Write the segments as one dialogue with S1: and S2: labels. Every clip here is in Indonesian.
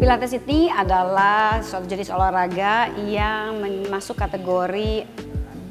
S1: Pilates ini adalah suatu jenis olahraga yang masuk kategori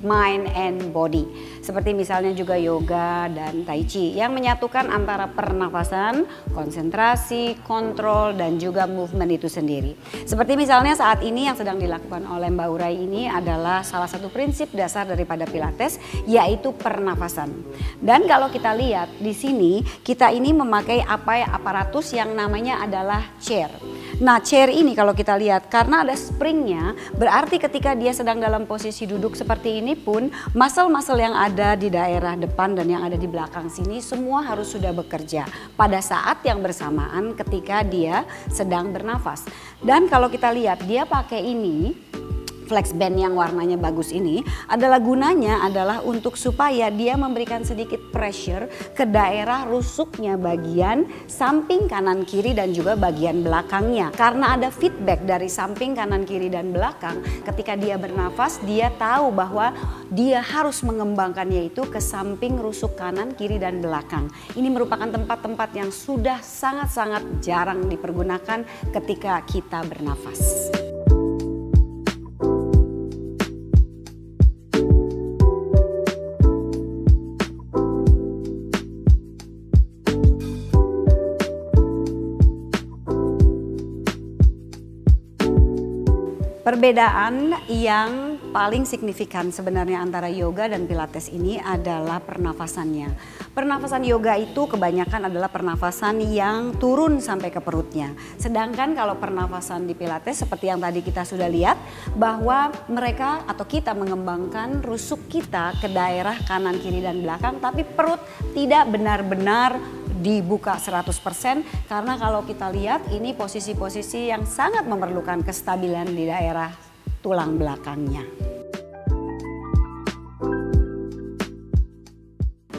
S1: mind and body. Seperti misalnya juga yoga dan tai chi yang menyatukan antara pernafasan, konsentrasi, kontrol, dan juga movement itu sendiri. Seperti misalnya saat ini yang sedang dilakukan oleh Mbak Urai ini adalah salah satu prinsip dasar daripada Pilates, yaitu pernafasan. Dan kalau kita lihat di sini, kita ini memakai aparatus yang namanya adalah chair. Nah, chair ini kalau kita lihat karena ada springnya, berarti ketika dia sedang dalam posisi duduk seperti ini pun muscle-muscle yang ada di daerah depan dan yang ada di belakang sini semua harus sudah bekerja pada saat yang bersamaan ketika dia sedang bernafas. Dan kalau kita lihat dia pakai ini flex band yang warnanya bagus ini adalah gunanya adalah untuk supaya dia memberikan sedikit pressure ke daerah rusuknya bagian samping kanan kiri dan juga bagian belakangnya. Karena ada feedback dari samping kanan kiri dan belakang, ketika dia bernafas dia tahu bahwa dia harus mengembangkannya itu ke samping rusuk kanan, kiri, dan belakang. Ini merupakan tempat-tempat yang sudah sangat-sangat jarang dipergunakan ketika kita bernafas. Perbedaan yang paling signifikan sebenarnya antara yoga dan Pilates ini adalah pernafasannya. Pernafasan yoga itu kebanyakan adalah pernafasan yang turun sampai ke perutnya. Sedangkan kalau pernafasan di Pilates seperti yang tadi kita sudah lihat bahwa mereka atau kita mengembangkan rusuk kita ke daerah kanan, kiri, dan belakang, tapi perut tidak benar-benar dibuka 100% karena kalau kita lihat ini posisi-posisi yang sangat memerlukan kestabilan di daerah tulang belakangnya.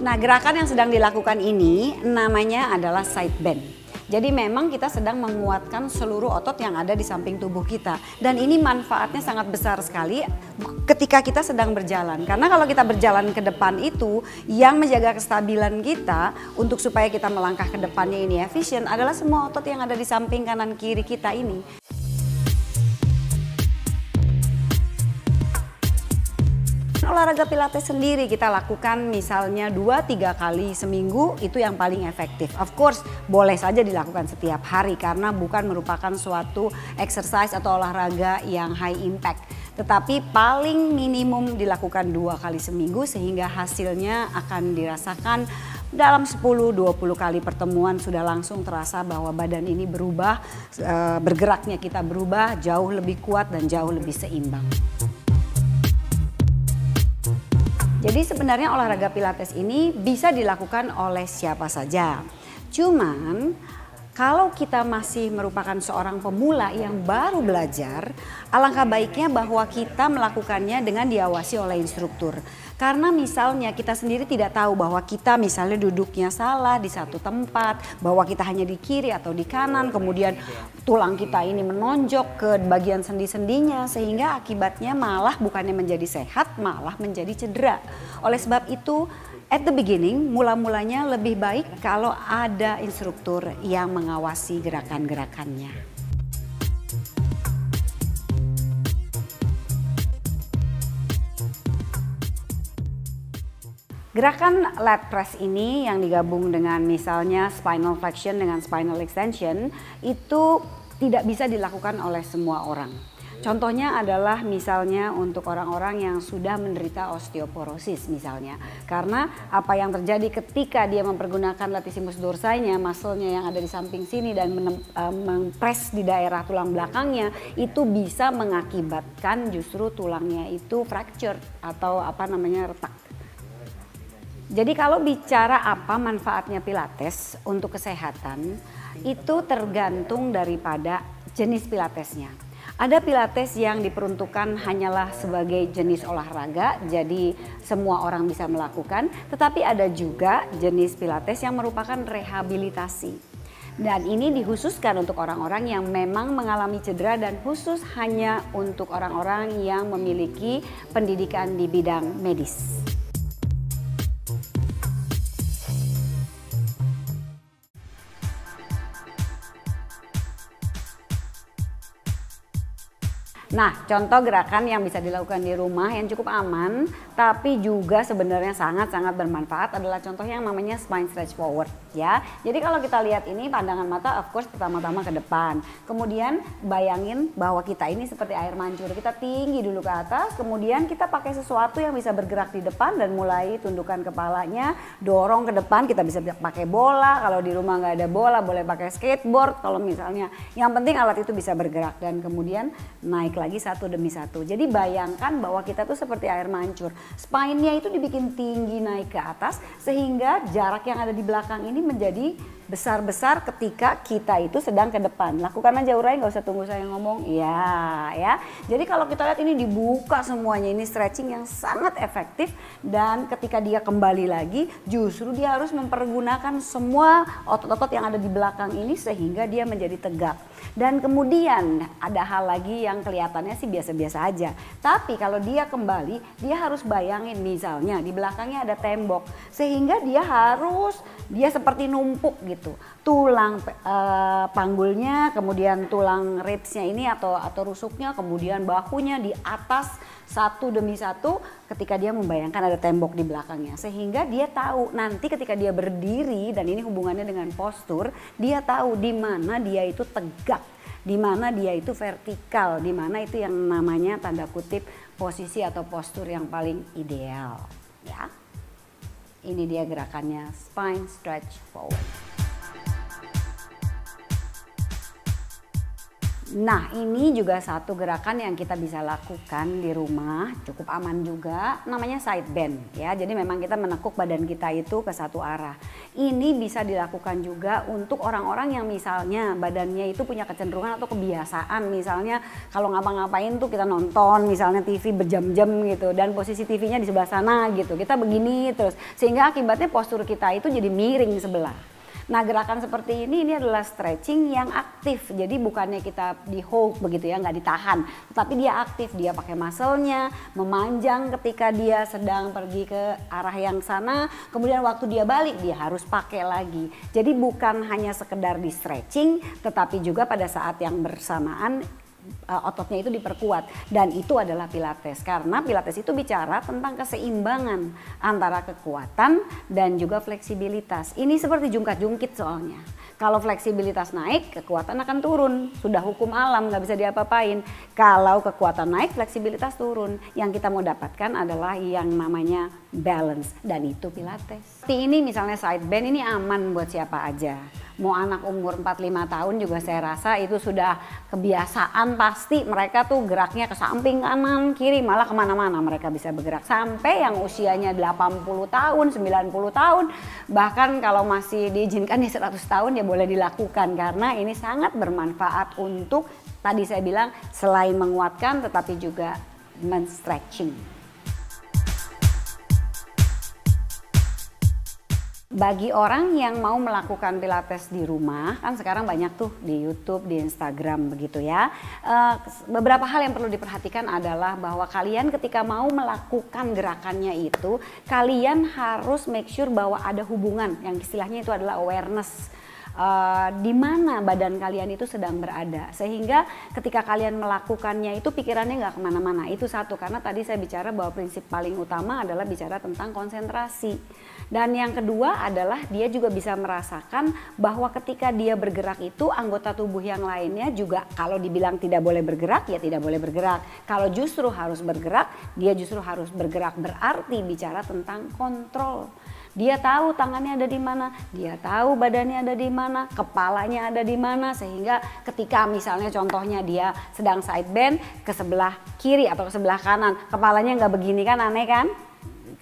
S1: Nah, gerakan yang sedang dilakukan ini namanya adalah side bend. Jadi memang kita sedang menguatkan seluruh otot yang ada di samping tubuh kita. Dan ini manfaatnya sangat besar sekali ketika kita sedang berjalan. Karena kalau kita berjalan ke depan itu, yang menjaga kestabilan kita untuk supaya kita melangkah ke depannya ini efisien adalah semua otot yang ada di samping kanan kiri kita ini. Olahraga Pilates sendiri kita lakukan misalnya 2-3 kali seminggu itu yang paling efektif. Of course boleh saja dilakukan setiap hari karena bukan merupakan suatu exercise atau olahraga yang high impact. Tetapi paling minimum dilakukan 2 kali seminggu sehingga hasilnya akan dirasakan dalam 10-20 kali pertemuan sudah langsung terasa bahwa badan ini berubah, bergeraknya kita berubah jauh lebih kuat dan jauh lebih seimbang. Jadi sebenarnya olahraga Pilates ini bisa dilakukan oleh siapa saja. Cuman kalau kita masih merupakan seorang pemula yang baru belajar, alangkah baiknya bahwa kita melakukannya dengan diawasi oleh instruktur. Karena misalnya kita sendiri tidak tahu bahwa kita misalnya duduknya salah di satu tempat, bahwa kita hanya di kiri atau di kanan, kemudian tulang kita ini menonjok ke bagian sendi-sendinya sehingga akibatnya malah bukannya menjadi sehat, malah menjadi cedera. Oleh sebab itu, at the beginning, mula-mulanya lebih baik kalau ada instruktur yang mengawasi gerakan-gerakannya. Gerakan lat press ini yang digabung dengan misalnya spinal flexion dengan spinal extension itu tidak bisa dilakukan oleh semua orang. Contohnya adalah misalnya untuk orang-orang yang sudah menderita osteoporosis misalnya. Karena apa yang terjadi ketika dia mempergunakan latissimus dorsainya, muscle-nya yang ada di samping sini dan mempres di daerah tulang belakangnya, itu bisa mengakibatkan justru tulangnya itu fracture atau retak. Jadi kalau bicara apa manfaatnya Pilates untuk kesehatan, itu tergantung daripada jenis Pilatesnya. Ada Pilates yang diperuntukkan hanyalah sebagai jenis olahraga, jadi semua orang bisa melakukan. Tetapi ada juga jenis Pilates yang merupakan rehabilitasi. Dan ini dikhususkan untuk orang-orang yang memang mengalami cedera dan khusus hanya untuk orang-orang yang memiliki pendidikan di bidang medis. Nah, contoh gerakan yang bisa dilakukan di rumah yang cukup aman, tapi juga sebenarnya sangat-sangat bermanfaat adalah contoh yang namanya spine stretch forward ya. Jadi kalau kita lihat ini pandangan mata of course pertama-tama ke depan. Kemudian bayangin bahwa kita ini seperti air mancur. Kita tinggi dulu ke atas, kemudian kita pakai sesuatu yang bisa bergerak di depan dan mulai tundukkan kepalanya, dorong ke depan. Kita bisa pakai bola, kalau di rumah nggak ada bola boleh pakai skateboard kalau misalnya. Yang penting alat itu bisa bergerak dan kemudian naik lagi satu demi satu. Jadi bayangkan bahwa kita tuh seperti air mancur. Spine-nya itu dibikin tinggi naik ke atas sehingga jarak yang ada di belakang ini menjadi besar-besar ketika kita itu sedang ke depan. Lakukan aja Uray, nggak usah tunggu saya ngomong. Ya. Jadi kalau kita lihat ini dibuka semuanya, ini stretching yang sangat efektif dan ketika dia kembali lagi justru dia harus mempergunakan semua otot-otot yang ada di belakang ini sehingga dia menjadi tegak. Dan kemudian ada hal lagi yang kelihatannya sih biasa-biasa aja. Tapi kalau dia kembali, dia harus bayangin misalnya di belakangnya ada tembok sehingga dia seperti numpuk gitu. Tulang panggulnya, kemudian tulang ribsnya ini atau rusuknya, kemudian bahunya di atas satu demi satu ketika dia membayangkan ada tembok di belakangnya. Sehingga dia tahu nanti ketika dia berdiri, dan ini hubungannya dengan postur, dia tahu di mana dia itu tegak, di mana dia itu vertikal, di mana itu yang namanya tanda kutip posisi atau postur yang paling ideal ya. Ini dia gerakannya spine stretch forward. Nah, ini juga satu gerakan yang kita bisa lakukan di rumah, cukup aman juga, namanya side bend ya. Jadi memang kita menekuk badan kita itu ke satu arah. Ini bisa dilakukan juga untuk orang-orang yang misalnya badannya itu punya kecenderungan atau kebiasaan, misalnya kalau ngapa-ngapain tuh kita nonton misalnya TV berjam-jam gitu dan posisi TV-nya di sebelah sana gitu. Kita begini terus sehingga akibatnya postur kita itu jadi miring sebelah. Nah, gerakan seperti ini adalah stretching yang aktif. Jadi bukannya kita di hold begitu ya, nggak ditahan. Tapi dia aktif, dia pakai muscle-nya, memanjang ketika dia sedang pergi ke arah yang sana. Kemudian waktu dia balik, dia harus pakai lagi. Jadi bukan hanya sekedar di stretching, tetapi juga pada saat yang bersamaan ototnya itu diperkuat, dan itu adalah Pilates karena Pilates itu bicara tentang keseimbangan antara kekuatan dan juga fleksibilitas. Ini seperti jungkat-jungkit soalnya. Kalau fleksibilitas naik, kekuatan akan turun. Sudah hukum alam, nggak bisa diapa-apain. Kalau kekuatan naik, fleksibilitas turun. Yang kita mau dapatkan adalah yang namanya balance, dan itu Pilates. Ini misalnya side bend ini aman buat siapa aja. Mau anak umur 4-5 tahun juga saya rasa itu sudah kebiasaan, pasti mereka tuh geraknya ke samping, kanan, kiri, malah kemana-mana mereka bisa bergerak. Sampai yang usianya 80 tahun, 90 tahun, bahkan kalau masih diizinkan di 100 tahun ya boleh dilakukan karena ini sangat bermanfaat untuk tadi saya bilang selain menguatkan tetapi juga men-stretching. Bagi orang yang mau melakukan Pilates di rumah, kan sekarang banyak tuh di YouTube, di Instagram begitu ya. Beberapa hal yang perlu diperhatikan adalah bahwa kalian ketika mau melakukan gerakannya itu, kalian harus make sure bahwa ada hubungan, yang istilahnya itu adalah awareness. Di mana badan kalian itu sedang berada, sehingga ketika kalian melakukannya itu pikirannya nggak kemana-mana. Itu satu, karena tadi saya bicara bahwa prinsip paling utama adalah bicara tentang konsentrasi. Dan yang kedua adalah dia juga bisa merasakan bahwa ketika dia bergerak itu anggota tubuh yang lainnya juga kalau dibilang tidak boleh bergerak ya tidak boleh bergerak. Kalau justru harus bergerak, dia justru harus bergerak, berarti bicara tentang kontrol. Dia tahu tangannya ada di mana, dia tahu badannya ada di mana, kepalanya ada di mana, sehingga ketika misalnya contohnya dia sedang side bend ke sebelah kiri atau ke sebelah kanan, kepalanya nggak begini kan, aneh kan?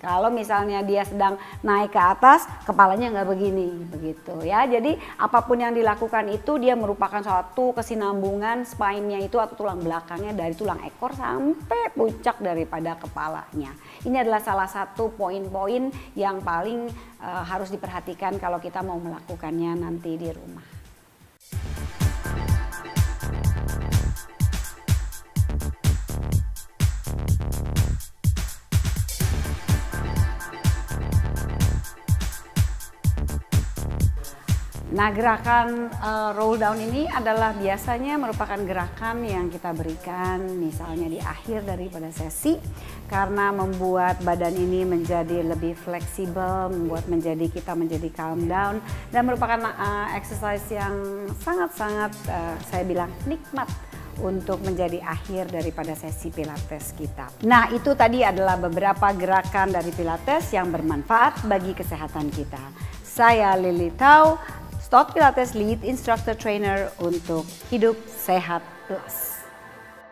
S1: Kalau misalnya dia sedang naik ke atas, kepalanya nggak begini, begitu ya. Jadi apapun yang dilakukan itu dia merupakan suatu kesinambungan spine-nya itu atau tulang belakangnya dari tulang ekor sampai puncak daripada kepalanya. Ini adalah salah satu poin-poin yang paling harus diperhatikan kalau kita mau melakukannya nanti di rumah. Nah, gerakan roll down ini adalah biasanya merupakan gerakan yang kita berikan misalnya di akhir daripada sesi, karena membuat badan ini menjadi lebih fleksibel, membuat kita menjadi calm down, dan merupakan exercise yang sangat-sangat saya bilang nikmat untuk menjadi akhir daripada sesi Pilates kita. Nah, itu tadi adalah beberapa gerakan dari Pilates yang bermanfaat bagi kesehatan kita. Saya Lily Tau, Stott Pilates Lead Instructor Trainer untuk Hidup Sehat Plus.